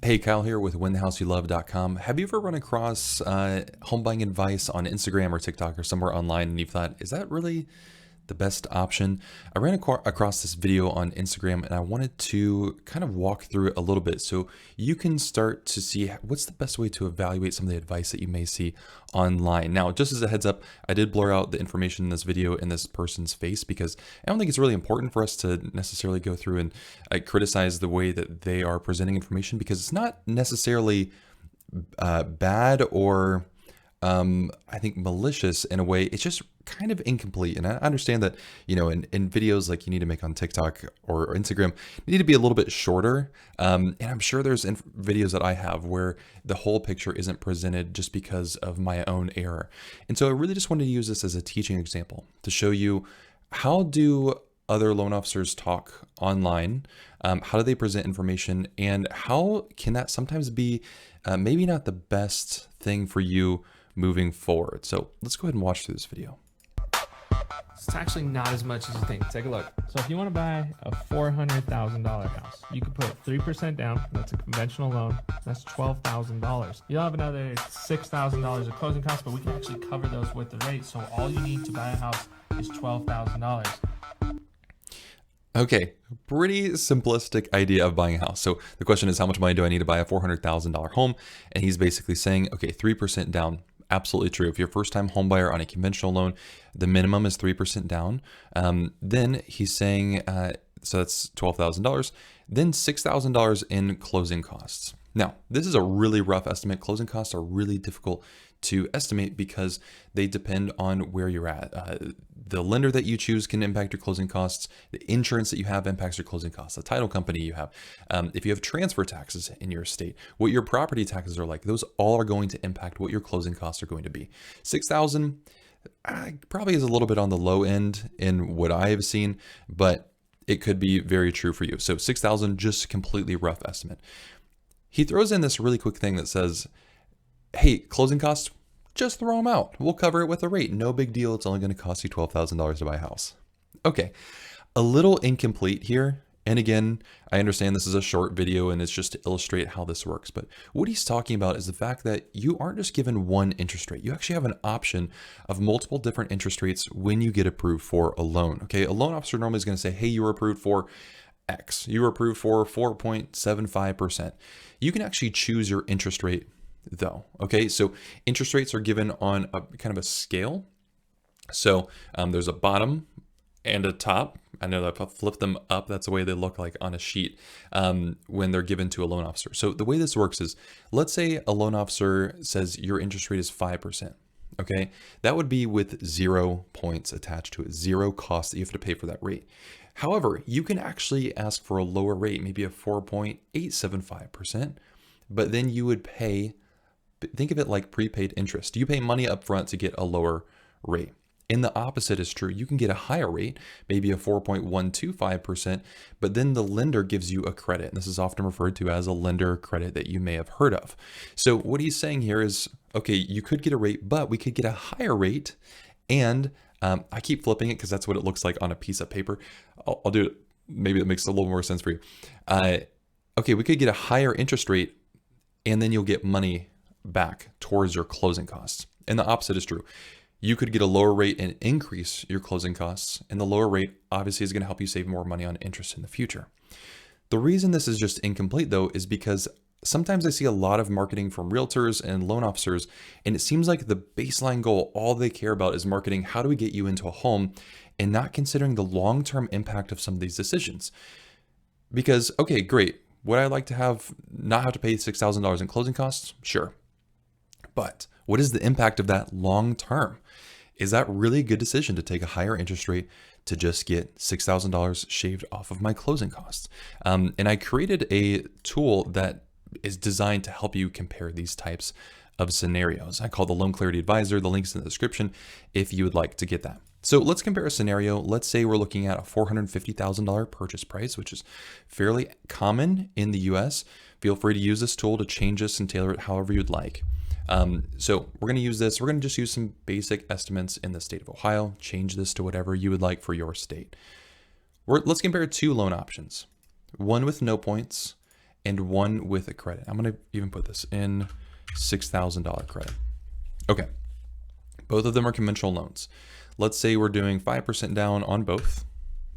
Hey, Kyle here with whenthehouseyoulove.com. Have you ever run across home buying advice on Instagram or TikTok or somewhere online and you've thought, is that really the best option? I ran across this video on Instagram and I wanted to kind of walk through it a little bit so you can start to see what's the best way to evaluate some of the advice that you may see online. Now, just as a heads up, I did blur out the information in this video in this person's face because I don't think it's really important for us to necessarily go through and criticize the way that they are presenting information, because it's not necessarily bad or I think malicious in a way. It's just kind of incomplete. And I understand that, in videos like you need to make on TikTok or Instagram, you need to be a little bit shorter. And I'm sure there's videos that I have where the whole picture isn't presented just because of my own error. And so I really just wanted to use this as a teaching example to show you, how do other loan officers talk online? How do they present information? And how can that sometimes be maybe not the best thing for you moving forward? So let's go ahead and watch through this video. It's actually not as much as you think. Take a look. So if you want to buy a $400,000 house, you could put 3% down. That's a conventional loan. That's $12,000. You'll have another $6,000 of closing costs, but we can actually cover those with the rate. So all you need to buy a house is $12,000. Okay, pretty simplistic idea of buying a house. So the question is, how much money do I need to buy a $400,000 home? And he's basically saying, okay, 3% down. Absolutely true. If you're a first-time home buyer on a conventional loan, the minimum is 3% down. Then he's saying, so that's $12,000. Then $6,000 in closing costs. Now, this is a really rough estimate. Closing costs are really difficult to estimate because they depend on where you're at. The lender that you choose can impact your closing costs. The insurance that you have impacts your closing costs. The title company you have. If you have transfer taxes in your state, what your property taxes are like, those all are going to impact what your closing costs are going to be. $6,000 probably is a little bit on the low end in what I have seen, but it could be very true for you. So $6,000, just a completely rough estimate. He throws in this really quick thing that says, hey, closing costs, just throw them out. We'll cover it with a rate. No big deal. It's only going to cost you $12,000 to buy a house. Okay, a little incomplete here. And again, I understand this is a short video and it's just to illustrate how this works. But what he's talking about is the fact that you aren't just given one interest rate. You actually have an option of multiple different interest rates when you get approved for a loan. Okay, a loan officer normally is going to say, hey, you were approved for X. You were approved for 4.75%. You can actually choose your interest rate though. Okay, so interest rates are given on a kind of a scale. So there's a bottom and a top. I know that if I flip them up, that's the way they look like on a sheet when they're given to a loan officer. So the way this works is, let's say a loan officer says your interest rate is 5%. Okay, that would be with 0 points attached to it, 0 cost that you have to pay for that rate. However, you can actually ask for a lower rate, maybe a 4.875%, but then you would pay, think of it like prepaid interest. You pay money up front to get a lower rate. And the opposite is true. You can get a higher rate, maybe a 4.125%, but then the lender gives you a credit. And this is often referred to as a lender credit that you may have heard of. So what he's saying here is, okay, you could get a rate, but we could get a higher rate. And I keep flipping it because that's what it looks like on a piece of paper. I'll do it. Maybe it makes a little more sense for you. Okay, we could get a higher interest rate and then you'll get money back towards your closing costs. And the opposite is true. You could get a lower rate and increase your closing costs. And the lower rate obviously is going to help you save more money on interest in the future. The reason this is just incomplete though is because sometimes I see a lot of marketing from realtors and loan officers, and it seems like the baseline goal, all they care about is marketing. How do we get you into a home, and not considering the long-term impact of some of these decisions? Because, okay, great. Would I like to not have to pay $6,000 in closing costs? Sure. But what is the impact of that long-term? Is that really a good decision to take a higher interest rate to just get $6,000 shaved off of my closing costs? And I created a tool that is designed to help you compare these types of scenarios. I call the LoanClarity Advisor. The link's in the description if you would like to get that. So let's compare a scenario. Let's say we're looking at a $450,000 purchase price, which is fairly common in the US. Feel free to use this tool to change this and tailor it however you'd like. So we're going to use this. We're going to just use some basic estimates in the state of Ohio, change this to whatever you would like for your state. Let's compare two loan options, one with no points and one with a credit. I'm going to even put this in $6,000 credit. Okay. Both of them are conventional loans. Let's say we're doing 5% down on both.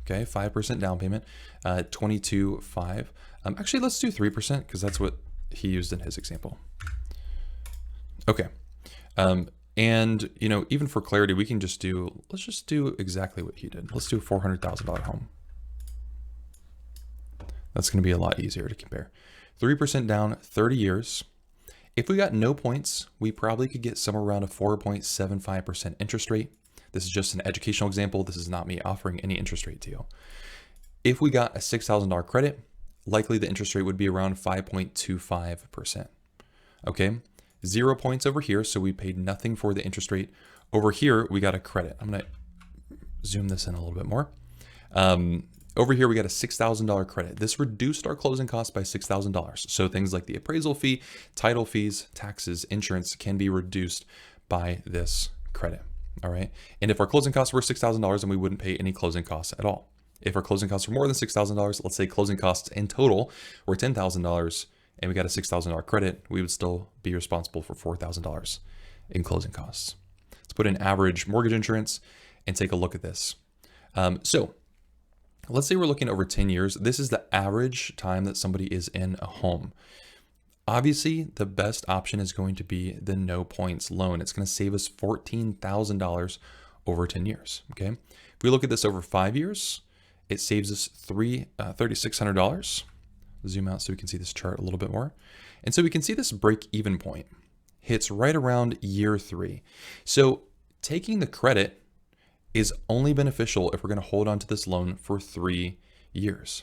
Okay, 5% down payment, 22.5. Actually, let's do 3% because that's what he used in his example. Okay. And you know, even for clarity, we can just do, let's just do exactly what he did. Let's do a $400,000 home. That's going to be a lot easier to compare. 3% down, 30 years. If we got no points, we probably could get somewhere around a 4.75% interest rate. This is just an educational example. This is not me offering any interest rate to you. If we got a $6,000 credit, likely the interest rate would be around 5.25%. Okay, 0 points over here, so we paid nothing for the interest rate. Over here, we got a credit. I'm gonna zoom this in a little bit more. Over here, we got a $6,000 credit. This reduced our closing costs by $6,000. So things like the appraisal fee, title fees, taxes, insurance can be reduced by this credit. All right. And if our closing costs were $6,000, then we wouldn't pay any closing costs at all. If our closing costs were more than $6,000, let's say closing costs in total were $10,000 and we got a $6,000 credit, we would still be responsible for $4,000 in closing costs. Let's put in average mortgage insurance and take a look at this. So let's say we're looking over 10 years. This is the average time that somebody is in a home. Obviously, the best option is going to be the no points loan. It's going to save us $14,000 over 10 years. Okay. If we look at this over 5 years, it saves us $3,600. Zoom out so we can see this chart a little bit more. And so we can see this break-even point hits right around year 3. So taking the credit is only beneficial if we're going to hold on to this loan for 3 years.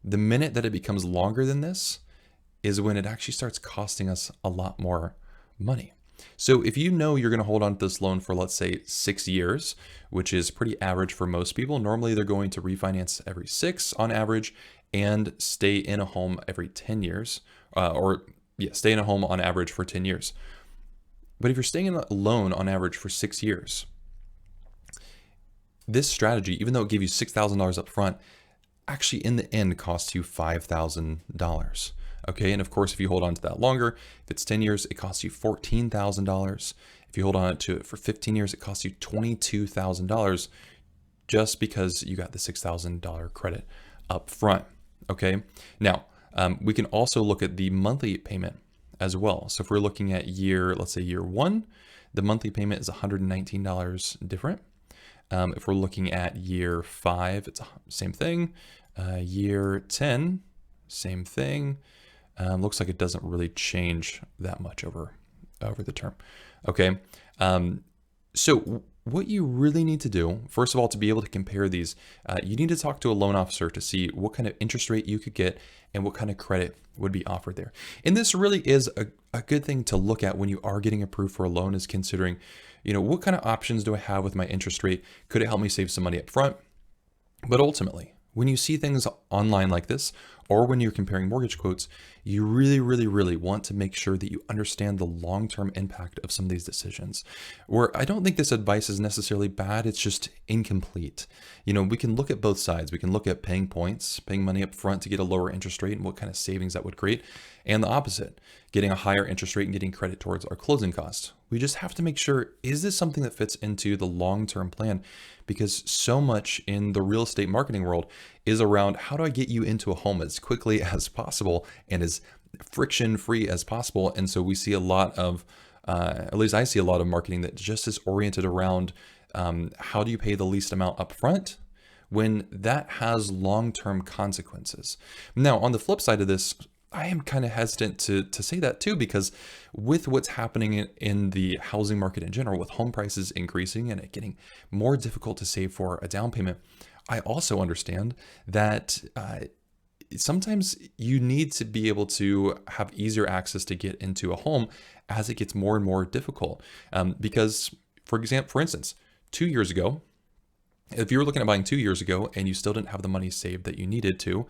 The minute that it becomes longer than this is when it actually starts costing us a lot more money. So if you know you're going to hold on to this loan for, let's say, 6 years, which is pretty average for most people, normally they're going to refinance every 6 on average and stay in a home every 10 years, stay in a home on average for 10 years. But if you're staying in a loan on average for 6 years, this strategy, even though it gave you $6,000 up front, actually in the end costs you $5,000. Okay, and of course, if you hold on to that longer, if it's 10 years, it costs you $14,000. If you hold on to it for 15 years, it costs you $22,000 just because you got the $6,000 credit up front. Okay, now we can also look at the monthly payment as well. So if we're looking at let's say year 1, the monthly payment is $119 different. If we're looking at year 5, it's the same thing. Year 10, same thing. Looks like it doesn't really change that much over the term. Okay. So what you really need to do, first of all, to be able to compare these, you need to talk to a loan officer to see what kind of interest rate you could get and what kind of credit would be offered there. And this really is a good thing to look at when you are getting approved for a loan, is considering, what kind of options do I have with my interest rate? Could it help me save some money up front? But ultimately, when you see things online like this, or when you're comparing mortgage quotes, you really, really, really want to make sure that you understand the long-term impact of some of these decisions. Where I don't think this advice is necessarily bad, it's just incomplete. We can look at both sides. We can look at paying points, paying money up front to get a lower interest rate and what kind of savings that would create, and the opposite, getting a higher interest rate and getting credit towards our closing costs. We just have to make sure, is this something that fits into the long-term plan? Because so much in the real estate marketing world is around, how do I get you into a home as quickly as possible and as friction-free as possible? And so we see a lot of, at least I see a lot of marketing that just is oriented around how do you pay the least amount up front, when that has long-term consequences. Now, on the flip side of this, I am kind of hesitant to say that too, because with what's happening in the housing market in general, with home prices increasing and it getting more difficult to save for a down payment, I also understand that sometimes you need to be able to have easier access to get into a home as it gets more and more difficult. Because, for instance, 2 years ago, if you were looking at buying 2 years ago and you still didn't have the money saved that you needed to,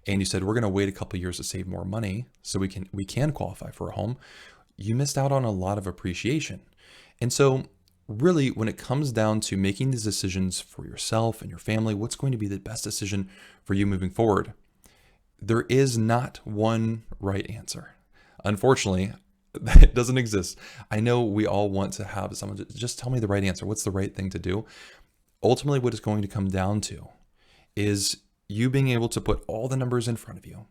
and you said, we're going to wait a couple of years to save more money so we can qualify for a home, you missed out on a lot of appreciation. And so really, when it comes down to making these decisions for yourself and your family, what's going to be the best decision for you moving forward? There is not one right answer. Unfortunately, that doesn't exist. I know we all want to have someone just tell me the right answer. What's the right thing to do? Ultimately, what it's going to come down to is you being able to put all the numbers in front of you,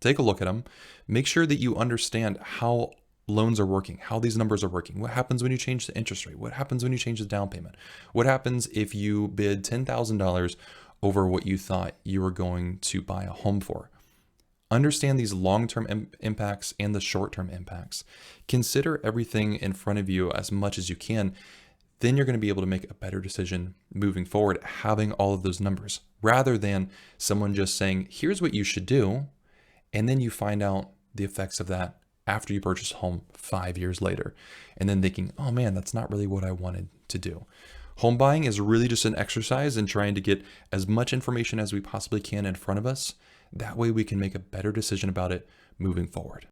take a look at them, make sure that you understand how loans are working, how these numbers are working. What happens when you change the interest rate? What happens when you change the down payment? What happens if you bid $10,000 over what you thought you were going to buy a home for? Understand these long-term impacts and the short-term impacts. Consider everything in front of you as much as you can. Then you're going to be able to make a better decision moving forward, having all of those numbers, rather than someone just saying, here's what you should do, and then you find out the effects of that after you purchase a home 5 years later, and then thinking, oh man, that's not really what I wanted to do. Home buying is really just an exercise in trying to get as much information as we possibly can in front of us. That way we can make a better decision about it moving forward.